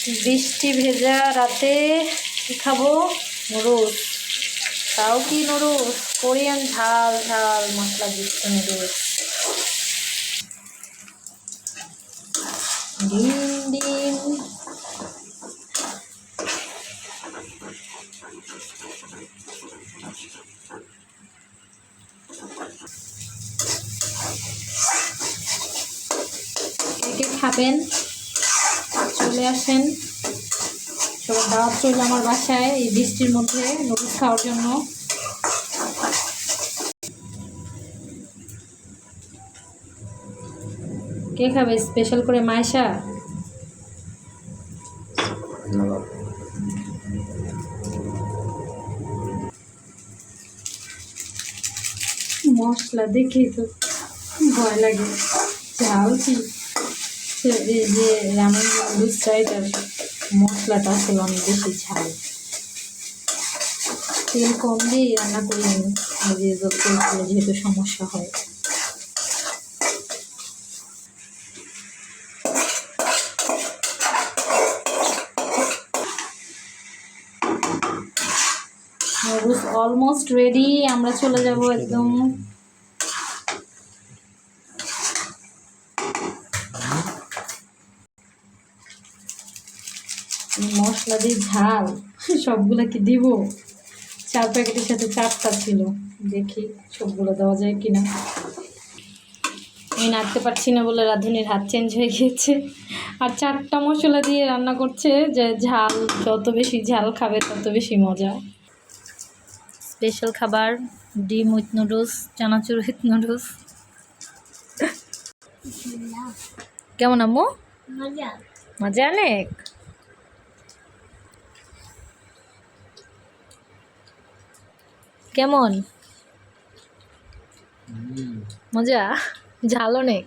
বৃষ্টি ভেজা রাতে কি খাবো? নুডলস। তাও কি নুডলস? কোরিয়ান ঝাল ঝাল মশলাযুক্ত নুডলস। ডিম ডিম। কে খাবেন চলে আসেন, সবাই দাওয়াত চলে আমার বাসায় এই বৃষ্টির মধ্যে নুডলস খাওয়ার জন্য। কে খাবে স্পেশাল করে? মায়েশা। মশলা দেখেই তো ভয় লাগে, ঝাল কি এই যে রামেন নুডলসটা, এটার মশলাটা আসলে অনেক বেশি ঝাল। তেল কম দিয়ে রান্না করি আমি, যে তেল খেলে যেহেতু সমস্যা হয়। নুডলস অলমোস্ট রেডি, আমরা চলে যাব একদম। মশলা দিয়ে ঝাল সবগুলা কি দিব? 4 প্যাকেটের সাথে 4টা ছিল, দেখি সবগুলো দেওয়া যায় কিনা। আমি নাড়তে পারছি না বলে রাঁধুনির হাত চেঞ্জ হয়ে গিয়েছে। আর 4টা মশলা দিয়ে রান্না করছে, যে ঝাল যত বেশি ঝাল খাবে তত বেশি মজা। স্পেশাল খাবার ডিম with noodles, chanachur with noodles. কেমন আম্মু? মজা। মজা অনেক। কেমন মজা? ঝাল অনেক।